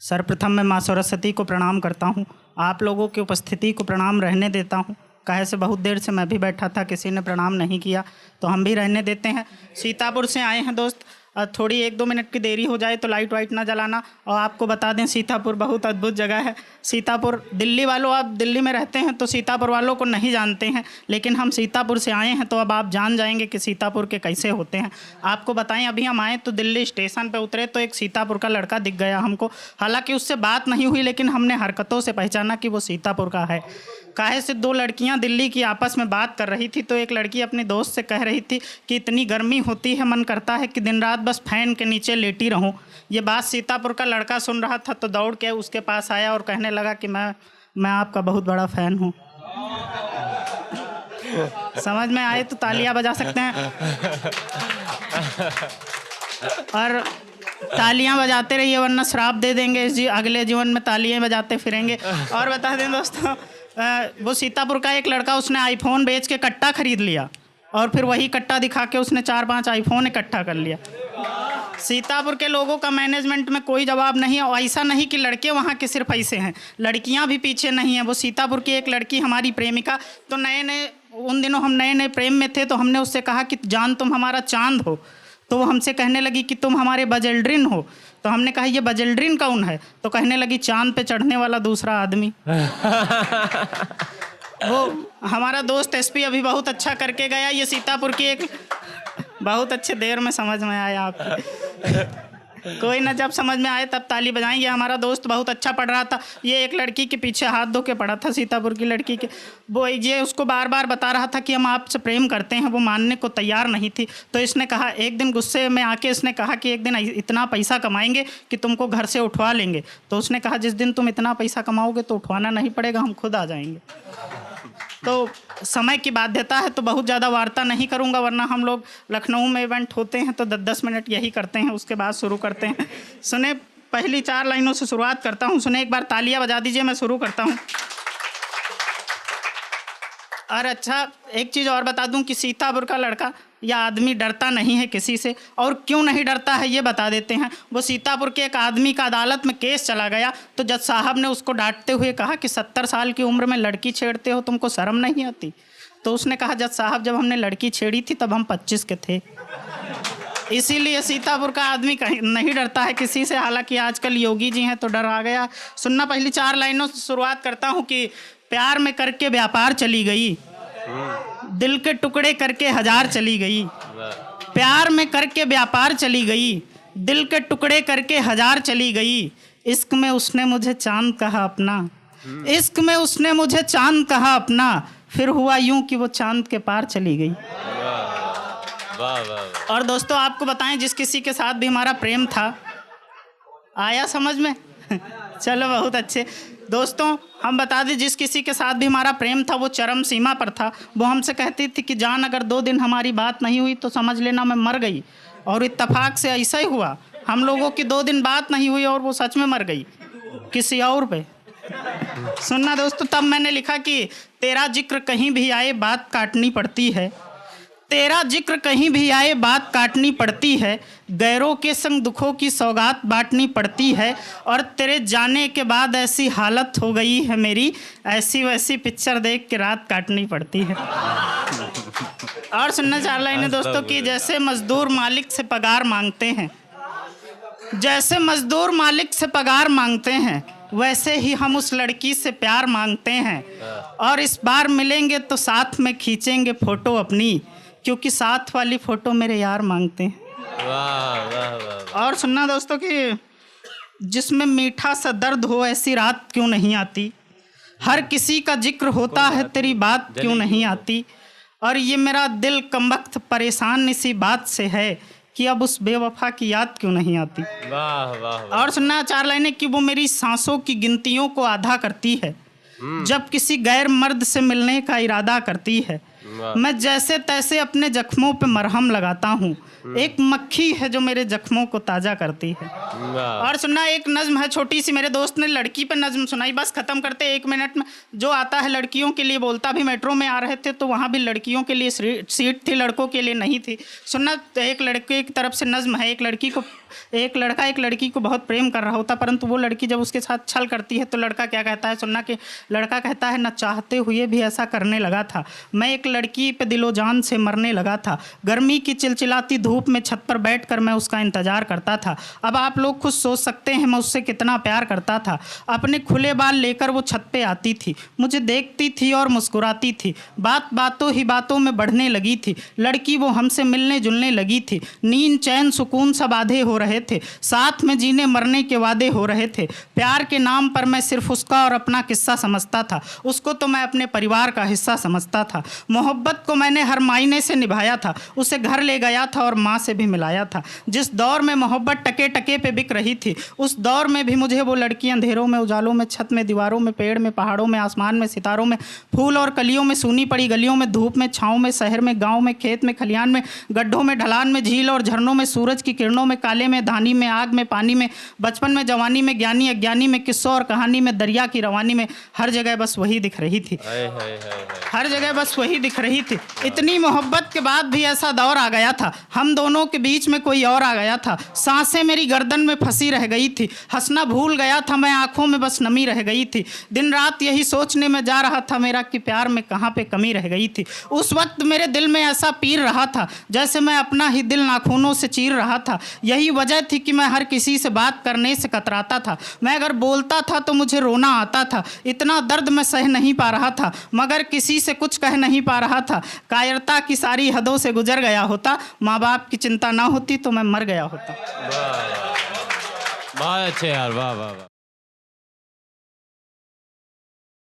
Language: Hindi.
सर्वप्रथम मैं माँ सरस्वती को प्रणाम करता हूँ। आप लोगों की उपस्थिति को प्रणाम रहने देता हूँ। काहे से बहुत देर से मैं भी बैठा था, किसी ने प्रणाम नहीं किया, तो हम भी रहने देते हैं। सीतापुर से आए हैं दोस्त, थोड़ी 1-2 मिनट की देरी हो जाए तो लाइट वाइट ना जलाना। और आपको बता दें, सीतापुर बहुत अद्भुत जगह है। सीतापुर, दिल्ली वालों, आप दिल्ली में रहते हैं तो सीतापुर वालों को नहीं जानते हैं, लेकिन हम सीतापुर से आए हैं तो अब आप जान जाएंगे कि सीतापुर के कैसे होते हैं। आपको बताएं, अभी हम आए तो दिल्ली स्टेशन पे उतरे तो एक सीतापुर का लड़का दिख गया हमको। हालांकि उससे बात नहीं हुई, लेकिन हमने हरकतों से पहचाना कि वो सीतापुर का है। काहे से 2 लड़कियां दिल्ली की आपस में बात कर रही थी, तो एक लड़की अपनी दोस्त से कह रही थी कि इतनी गर्मी होती है, मन करता है कि दिन रात बस फैन के नीचे लेटी रहूं। ये बात सीतापुर का लड़का सुन रहा था तो दौड़ के उसके पास आया और कहने लगा कि मैं आपका बहुत बड़ा फ़ैन हूं। समझ में आए तो तालियां बजा सकते हैं, और तालियां बजाते रहिए वरना श्राप दे देंगे अगले जीवन में तालियां बजाते फिरेंगे। और बता दें दोस्तों, वो सीतापुर का एक लड़का, उसने आईफोन बेच के कट्टा खरीद लिया और फिर वही कट्टा दिखा के उसने 4-5 आईफोन इकट्ठा कर लिया। सीतापुर के लोगों का मैनेजमेंट में कोई जवाब नहीं है। और ऐसा नहीं कि लड़के वहाँ के सिर्फ ऐसे हैं, लड़कियाँ भी पीछे नहीं हैं। वो सीतापुर की एक लड़की, हमारी प्रेमिका, तो उन दिनों हम नए प्रेम में थे, तो हमने उससे कहा कि जान तुम हमारा चांद हो, तो वो हमसे कहने लगी कि तुम हमारे बजल्ड्रिन हो। तो हमने कहा ये बजल्ड्रिन कौन है? तो कहने लगी चांद पे चढ़ने वाला दूसरा आदमी। वो हमारा दोस्त एसपी अभी बहुत अच्छा करके गया। ये सीतापुर की एक, बहुत अच्छे देर में समझ में आया आपको। कोई ना, जब समझ में आए तब ताली बजाएंगे। हमारा दोस्त बहुत अच्छा पढ़ रहा था, ये एक लड़की के पीछे हाथ धो के पड़ा था, सीतापुर की लड़की के। वो ये उसको बार बार बता रहा था कि हम आपसे प्रेम करते हैं, वो मानने को तैयार नहीं थी। तो इसने कहा, एक दिन गुस्से में आके इसने कहा कि एक दिन इतना पैसा कमाएंगे कि तुमको घर से उठवा लेंगे। तो उसने कहा जिस दिन तुम इतना पैसा कमाओगे तो उठवाना नहीं पड़ेगा, हम खुद आ जाएंगे। तो समय की बाध्यता है तो बहुत ज़्यादा वार्ता नहीं करूंगा, वरना हम लोग लखनऊ में इवेंट होते हैं तो 10-10 मिनट यही करते हैं, उसके बाद शुरू करते हैं। सुने, पहली 4 लाइनों से शुरुआत करता हूं। सुने, एक बार तालियां बजा दीजिए, मैं शुरू करता हूं। और अच्छा, एक चीज़ और बता दूं कि सीतापुर का लड़का या आदमी डरता नहीं है किसी से। और क्यों नहीं डरता है ये बता देते हैं। वो सीतापुर के एक आदमी का अदालत में केस चला गया, तो जज साहब ने उसको डांटते हुए कहा कि 70 साल की उम्र में लड़की छेड़ते हो, तुमको शर्म नहीं आती? तो उसने कहा, जज साहब जब हमने लड़की छेड़ी थी तब हम 25 के थे। इसीलिए सीतापुर का आदमी कहीं नहीं डरता है किसी से। हालांकि आजकल योगी जी हैं तो डर आ गया। सुनना, पहली 4 लाइनों से शुरुआत करता हूँ कि प्यार में करके व्यापार चली गई, दिल के टुकड़े करके 1000 चली गई। प्यार में करके व्यापार चली गई, दिल के टुकड़े करके 1000 चली गई। इश्क में उसने मुझे चांद कहा अपना, इश्क में उसने मुझे चांद कहा अपना, फिर हुआ यूं कि वो चांद के पार चली गई। और दोस्तों आपको बताएं, जिस किसी के साथ भी हमारा प्रेम था, आया समझ में? चलो बहुत अच्छे दोस्तों, हम बता दें, जिस किसी के साथ भी हमारा प्रेम था वो चरम सीमा पर था। वो हमसे कहती थी कि जान अगर 2 दिन हमारी बात नहीं हुई तो समझ लेना मैं मर गई। और इत्तेफाक से ऐसा ही हुआ, हम लोगों की 2 दिन बात नहीं हुई और वो सच में मर गई किसी और पे। सुनना दोस्तों, तब मैंने लिखा कि तेरा जिक्र कहीं भी आए बात काटनी पड़ती है, तेरा जिक्र कहीं भी आए बात काटनी पड़ती है, गैरों के संग दुखों की सौगात बांटनी पड़ती है। और तेरे जाने के बाद ऐसी हालत हो गई है मेरी, ऐसी वैसी पिक्चर देख के रात काटनी पड़ती है। और सुनना 4 लाइनें दोस्तों की, जैसे मजदूर मालिक से पगार मांगते हैं, जैसे मजदूर मालिक से पगार मांगते हैं, वैसे ही हम उस लड़की से प्यार मांगते हैं। और इस बार मिलेंगे तो साथ में खींचेंगे फ़ोटो अपनी, क्योंकि साथ वाली फ़ोटो मेरे यार मांगते हैं। वाह वाह वाह। और सुनना दोस्तों कि जिसमें मीठा सा दर्द हो ऐसी रात क्यों नहीं आती, हर किसी का जिक्र होता है तेरी बात क्यों नहीं आती। और ये मेरा दिल कमबख्त परेशान इसी बात से है कि अब उस बेवफा की याद क्यों नहीं आती। वाह वाह। और सुनना 4 लाइनें कि वो मेरी सांसों की गिनतियों को आधा करती है, जब किसी गैर मर्द से मिलने का इरादा करती है। मैं जैसे तैसे अपने जख्मों पे मरहम लगाता हूँ, एक मक्खी है जो मेरे जख्मों को ताज़ा करती है। और सुनना, एक नज़्म है छोटी सी, मेरे दोस्त ने लड़की पे नज़्म सुनाई, बस ख़त्म करते 1 मिनट में। जो आता है लड़कियों के लिए बोलता भी, मेट्रो में आ रहे थे तो वहाँ भी लड़कियों के लिए सीट थी, लड़कों के लिए नहीं थी। सुनना, एक लड़के की तरफ से नज़्म है। एक लड़की को एक लड़का एक लड़की को बहुत प्रेम कर रहा होता, परंतु वो लड़की जब उसके साथ छल करती है तो लड़का क्या कहता है, सुनना कि लड़का कहता है, न चाहते हुए भी ऐसा करने लगा था। मैं एक लड़की पे दिलो जान से मरने लगा था। गर्मी की चिलचिलाती धूप में छत पर बैठकर मैं उसका इंतजार करता था। अब आप लोग खुद सोच सकते हैं मैं उससे कितना प्यार करता था। अपने खुले बाल लेकर वो छत पे आती थी, मुझे देखती थी और मुस्कुराती थी। बात बातों ही बातों में बढ़ने लगी थी। लड़की वो हमसे मिलने जुलने लगी थी। नींद चैन सुकून सब आधे हो रहे थे। साथ में जीने मरने के वादे हो रहे थे। प्यार के नाम पर मैं सिर्फ उसका और अपना किस्सा समझता था। उसको तो मैं अपने परिवार का हिस्सा समझता था। मोहब्बत को मैंने हर मायने से निभाया था। उसे घर ले गया था और माँ से भी मिलाया था। जिस दौर में मोहब्बत टके टके पे बिक रही थी, उस दौर में भी मुझे वो लड़की अंधेरों में, उजालों में, छत में, दीवारों में, पेड़ में, पहाड़ों में, आसमान में, सितारों में, फूल और कलियों में, सूनी पड़ी गलियों में, धूप में, छाँव में, शहर में, गाँव में, खेत में, खलियान में, गड्ढों में, ढलान में, झील और झरनों में, सूरज की किरणों में, काले में, धानी में, आग में, पानी में, बचपन में, जवानी में, ज्ञानी अज्ञानी में, किस्सों और कहानी में, दरिया की रवानी में, हर जगह बस वही दिख रही थी। हर जगह बस वही दिख रही थी। इतनी मोहब्बत के बाद भी ऐसा दौर आ गया था, हम दोनों के बीच में कोई और आ गया था। सांसें मेरी गर्दन में फंसी रह गई थी। हंसना भूल गया था मैं, आंखों में बस नमी रह गई थी। दिन रात यही सोचने में जा रहा था मेरा कि प्यार में कहाँ पे कमी रह गई थी। उस वक्त मेरे दिल में ऐसा पीर रहा था जैसे मैं अपना ही दिल नाखूनों से चीर रहा था। यही वजह थी कि मैं हर किसी से बात करने से कतराता था। मैं अगर बोलता था तो मुझे रोना आता था। इतना दर्द मैं सह नहीं पा रहा था, मगर किसी से कुछ कह नहीं पा रहा था। कायरता की सारी हदों से गुजर गया होता। माँ बाप की चिंता ना होती तो मैं मर गया होता। बहुत अच्छे यार, वाह वाह वाह।